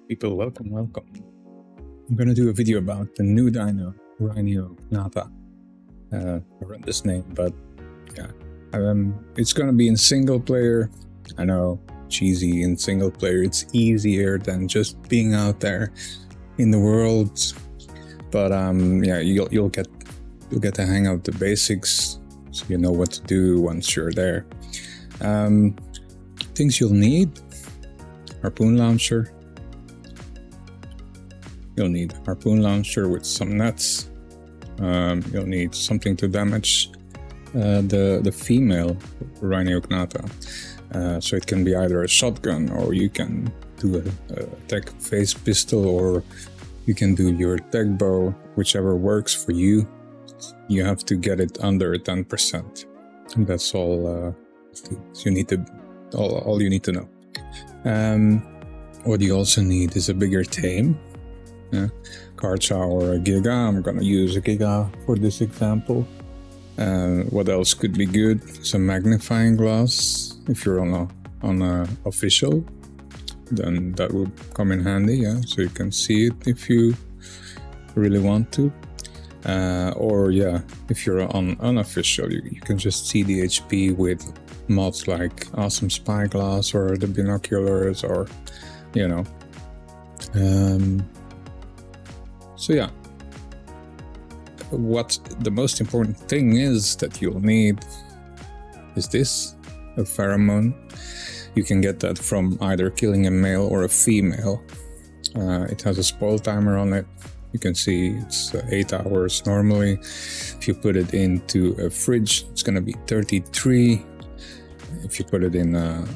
People, welcome. I'm gonna do a video about the new dino, Rhyniognatha. Horrendous name, but yeah. It's gonna be in single player. I know, cheesy in single player. It's easier than just being out there in the world. But yeah, you'll get the hang of the basics, so you know what to do once you're there. Things you'll need: harpoon launcher. You'll need a harpoon launcher with some nets. You'll need something to damage the female Rhyniognatha. So it can be either a shotgun, or you can do a tech phase pistol, or you can do your tech bow, whichever works for you. You have to get it under 10%. And that's all you need to all you need to know. What you also need is a bigger tame. Karcha or a Giga. I'm gonna use a Giga for this example. What else could be good? Some magnifying glass. If you're on a official, then that would come in handy. Yeah, so you can see it if you really want to. Or yeah, if you're on unofficial, you can just see the HP with mods like Awesome Spyglass or the binoculars, or you know. So yeah, what the most important thing is that you'll need is this, a pheromone. You can get that from either killing a male or a female. It has a spoil timer on it. You can see it's 8 hours normally. If you put it into a fridge, it's gonna be 33. If you put it in a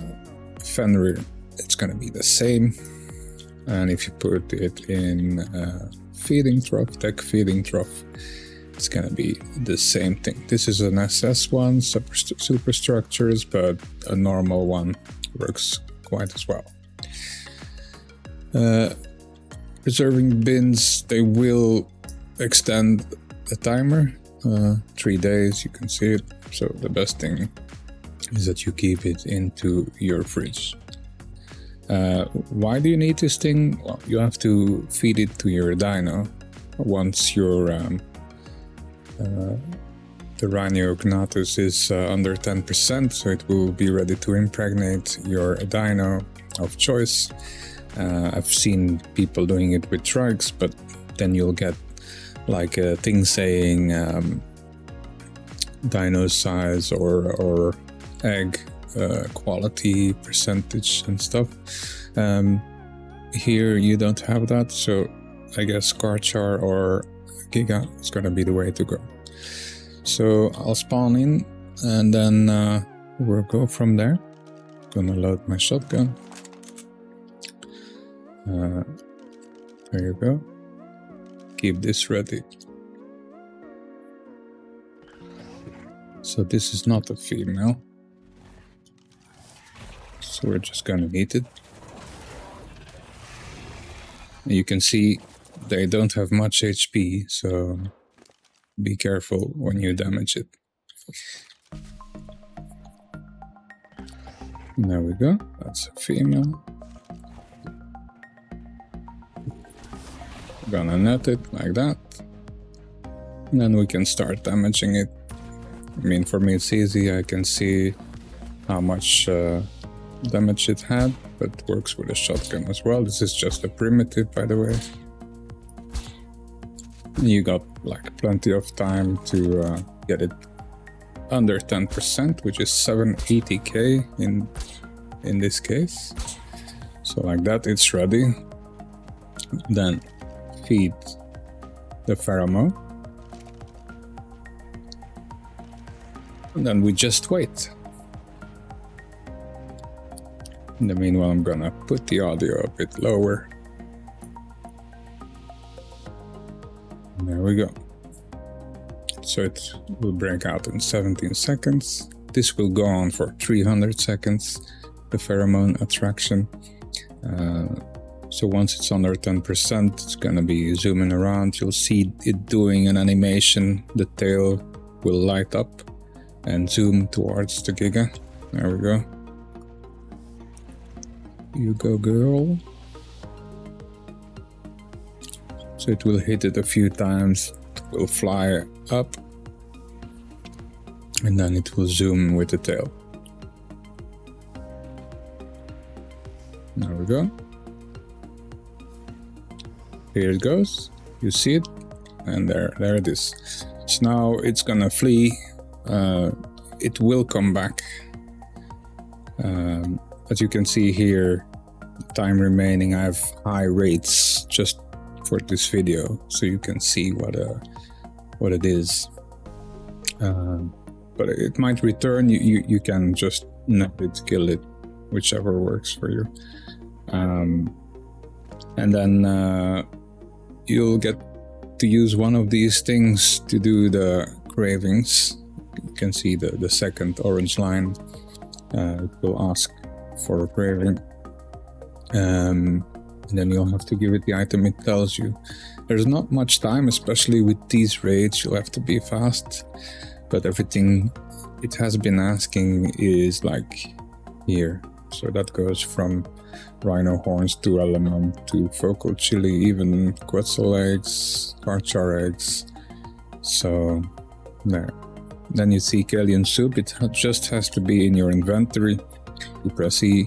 Fenrir, it's gonna be the same. And if you put it in feeding trough, tech feeding trough, it's gonna be the same thing. This is an SS one, superstructures, but a normal one works quite as well. Preserving bins, they will extend the timer 3 days, you can see it. So the best thing is that you keep it into your fridge. Why do you need this thing? Well, you have to feed it to your dino once your the Rhyniognatha is under 10%, so it will be ready to impregnate your dino of choice. I've seen people doing it with trikes, but then you'll get like a thing saying dino size or egg quality percentage and stuff. Here you don't have that, so I guess Karchar or Giga is gonna be the way to go. So I'll spawn in, and then we'll go from there. Gonna load my shotgun. There you go. Keep this ready. So this is not a female, so we're just gonna eat it. You can see they don't have much HP, so be careful when you damage it. There we go, that's a female. Gonna net it like that. And then we can start damaging it. I mean, for me it's easy, I can see how much damage it had, but works with a shotgun as well. This is just a primitive, by the way. You got like plenty of time to get it under 10%, which is 780k in this case. So like that, it's ready. Then feed the pheromone, and then we just wait. In the meanwhile, I'm gonna put the audio a bit lower. And there we go. So it will break out in 17 seconds. This will go on for 300 seconds, the pheromone attraction. So once it's under 10%, it's gonna be zooming around. You'll see it doing an animation. The tail will light up and zoom towards the Giga. There we go. You go, girl. So it will hit it a few times, it will fly up, and then it will zoom with the tail. There we go. Here it goes. You see it, and there it is. So now it's gonna flee. It will come back. As you can see here, time remaining, I have high rates just for this video, so you can see what it is. But it might return. You can just nab it, kill it, whichever works for you. And then you'll get to use one of these things to do the cravings. You can see the second orange line. It will ask for a craving. And then you'll have to give it the item it tells you. There's not much time, especially with these raids. You'll have to be fast. But everything it has been asking is like here. So that goes from rhino horns to element to focal chili, even quetzal eggs, karchar eggs. So there. Then you see Kalian soup. It just has to be in your inventory. You press E,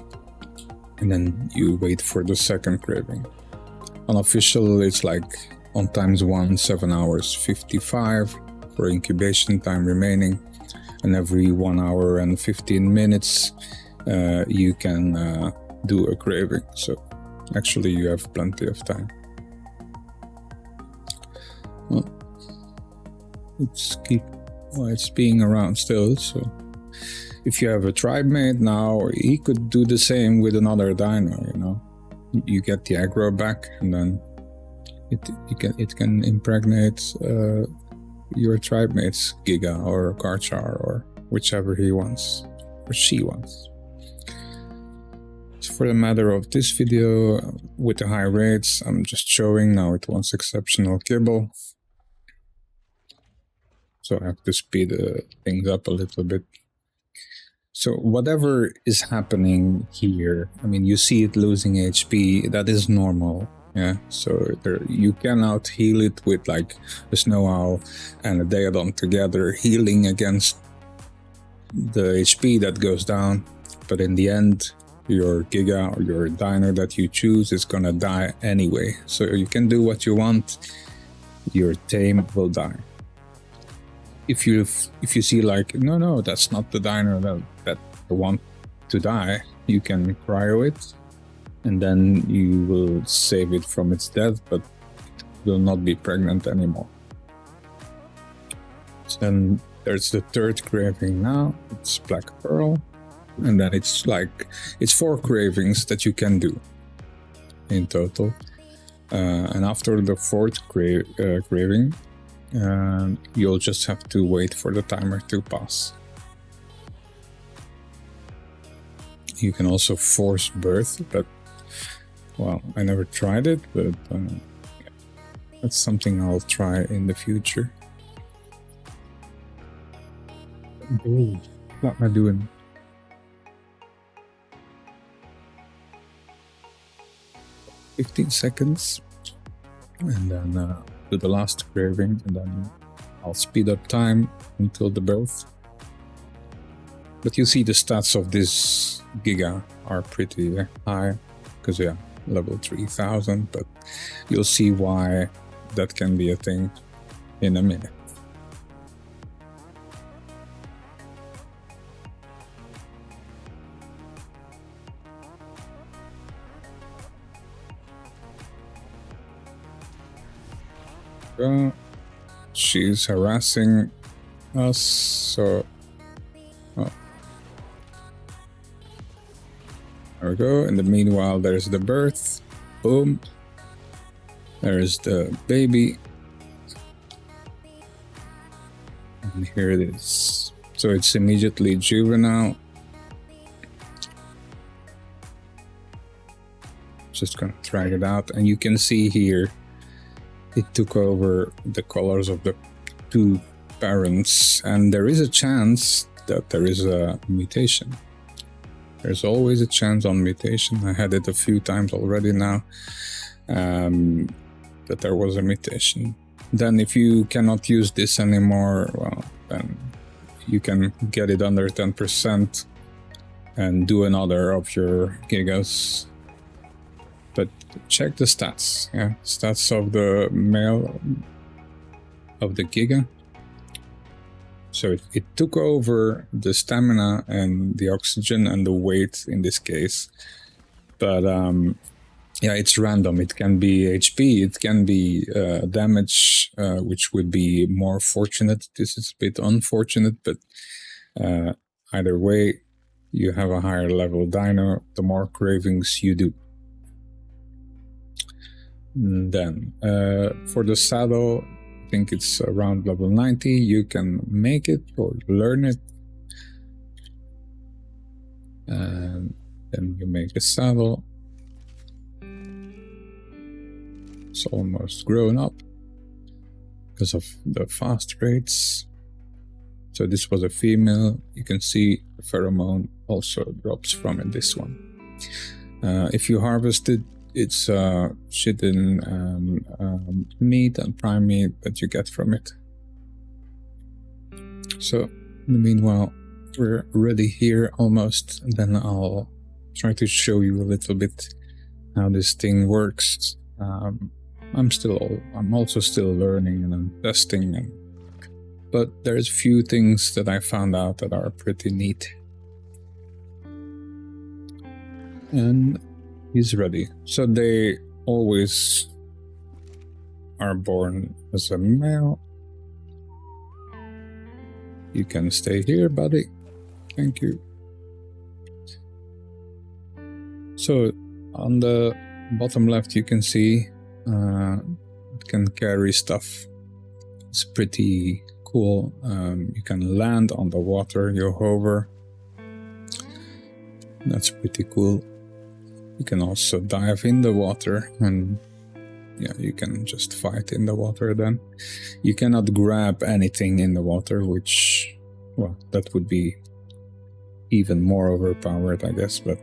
and then you wait for the second craving. Unofficial, it's like on ×1, 7 hours 55 for incubation time remaining, and every 1 hour and 15 minutes you can do a craving. So actually you have plenty of time. Well, it's being around still, so if you have a tribe mate now, he could do the same with another dino, you know. You get the aggro back, and then it can impregnate your tribe mate's Giga or Karchar or whichever he wants or she wants. So for the matter of this video, with the high rates, I'm just showing now it wants exceptional kibble. So I have to speed things up a little bit. So whatever is happening here, I mean, you see it losing HP, that is normal. Yeah, so you cannot heal it with like a snow owl and a Daedon together healing against the HP that goes down. But in the end, your Giga or your Dino that you choose is gonna die anyway. So you can do what you want, your tame will die. If you see like, no, that's not the dino that I want to die, you can cryo it, and then you will save it from its death, but it will not be pregnant anymore. So then there's the third craving now, it's Black Pearl, and then it's 4 cravings that you can do in total. And after the 4th craving, you'll just have to wait for the timer to pass. You can also force birth, but well, I never tried it, but that's something I'll try in the future. Oh, what am I doing? "15 seconds, and then do the last craving, and then I'll speed up time until the birth." But you see the stats of this Giga are pretty high, because yeah, level 3000, but you'll see why that can be a thing in a minute. She's harassing us, so there we go. In the meanwhile, there's the birth. Boom. There's the baby. And here it is. So it's immediately juvenile. Just gonna drag it out, and you can see here it took over the colors of the 2 parents, and there is a chance that there is a mutation. There's always a chance on mutation. I had it a few times already now. that there was a mutation. Then if you cannot use this anymore, well, then you can get it under 10% and do another of your gigas. But check the stats, yeah, stats of the male of the giga. So it took over the stamina and the oxygen and the weight in this case. But yeah, it's random. It can be HP, it can be damage, which would be more fortunate. This is a bit unfortunate, but either way, you have a higher level dino, the more cravings you do. And then for the saddle, I think it's around level 90. You can make it or learn it. And then you make a saddle. It's almost grown up because of the fast rates. So this was a female. You can see the pheromone also drops from it, this one. If you harvest it, it's shit in meat and prime meat that you get from it. So in the meanwhile, we're ready here almost, and then I'll try to show you a little bit how this thing works. I'm also still learning and I'm testing, but there's a few things that I found out that are pretty neat. And he's ready. So they always are born as a male. You can stay here, buddy. Thank you. So on the bottom left, you can see it can carry stuff. It's pretty cool. You can land on the water, you hover. That's pretty cool. You can also dive in the water, and yeah, you can just fight in the water then. You cannot grab anything in the water, which, well, that would be even more overpowered, I guess, but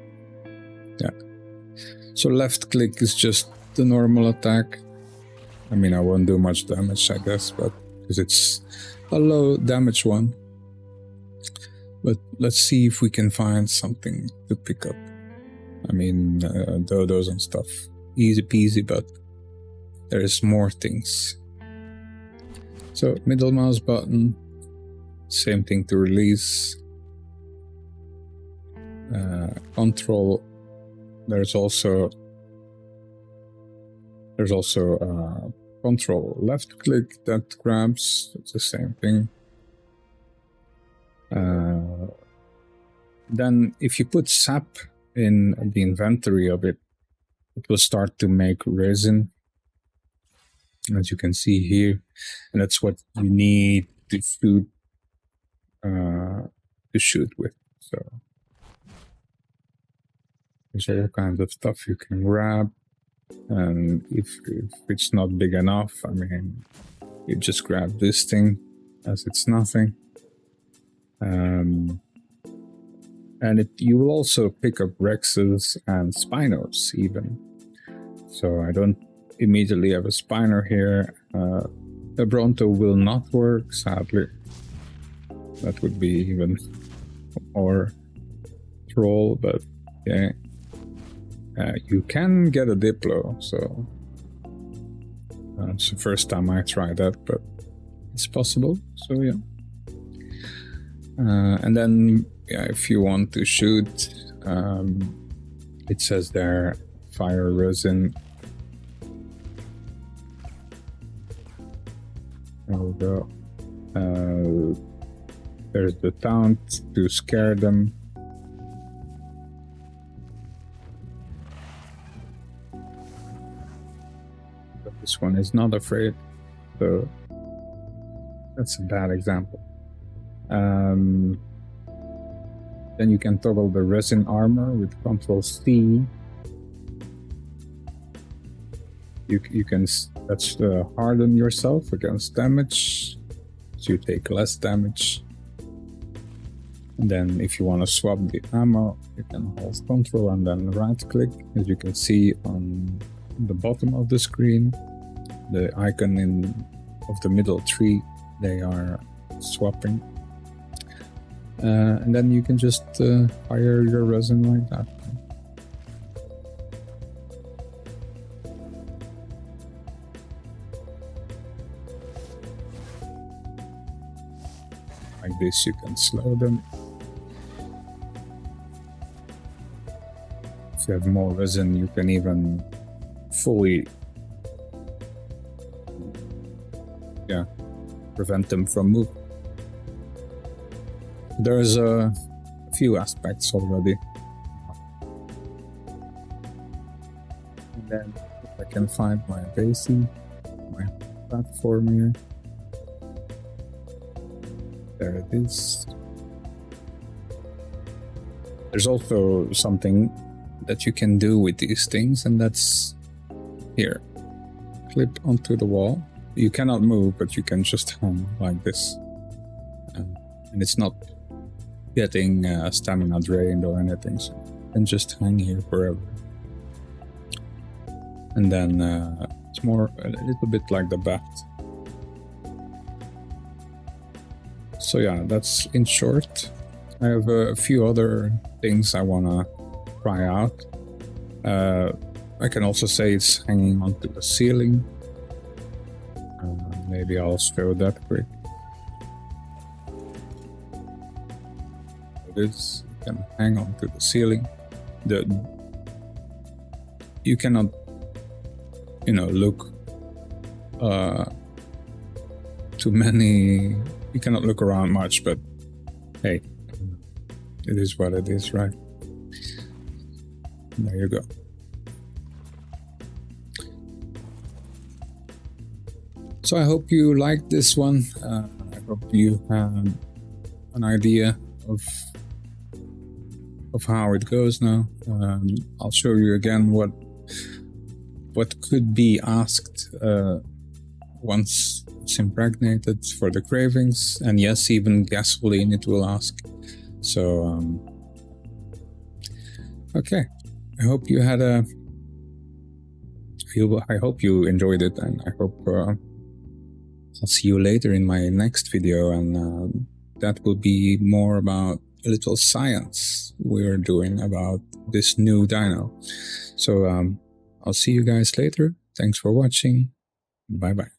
yeah. So left click is just the normal attack. I mean, I won't do much damage, I guess, but because it's a low damage one. But let's see if we can find something to pick up. I mean, dodos and stuff, easy peasy, but there's more things. So middle mouse button, same thing to release. Control. There's also control left click that grabs. It's the same thing. Then if you put sap in the inventory of it, it will start to make resin, as you can see here, and that's what you need to shoot with. So there's all kinds of stuff you can grab, and if it's not big enough, I mean, you just grab this thing as it's nothing. And you will also pick up Rexes and Spinos even. So I don't immediately have a Spiner here. The Bronto will not work, sadly. That would be even more troll, but yeah. You can get a Diplo, so it's the first time I tried that, but it's possible, so yeah. And then, yeah, if you want to shoot, it says there, fire resin. There we go. There's the taunt to scare them. But this one is not afraid, so that's a bad example. Then you can toggle the resin armor with Ctrl C. You can that's harden yourself against damage, so you take less damage. And then if you want to swap the ammo, you can hold Ctrl and then right click, as you can see on the bottom of the screen. the icon of the middle tree, they are swapping. And then you can just fire your resin like that. Like this, you can slow them. If you have more resin, you can even fully prevent them from moving. There's a few aspects already. And then if I can find my basin, my platform here. There it is. There's also something that you can do with these things, and that's here. Clip onto the wall. You cannot move, but you can just hang like this. And it's not getting stamina drained or anything, so you can just hang here forever. And then it's more a little bit like the bat. So yeah, that's in short. I have a few other things I wanna try out. I can also say it's hanging onto the ceiling. Maybe I'll show that quick. This can hang onto the ceiling. You cannot, look too many. You cannot look around much, but hey, it is what it is, right? There you go. So I hope you liked this one. I hope you had an idea of how it goes now. I'll show you again what could be asked once it's impregnated for the cravings, and yes, even gasoline it will ask. So okay, I hope you had I hope you enjoyed it, and I hope I'll see you later in my next video, and that will be more about a little science we're doing about this new dino. So I'll see you guys later. Thanks for watching. Bye bye.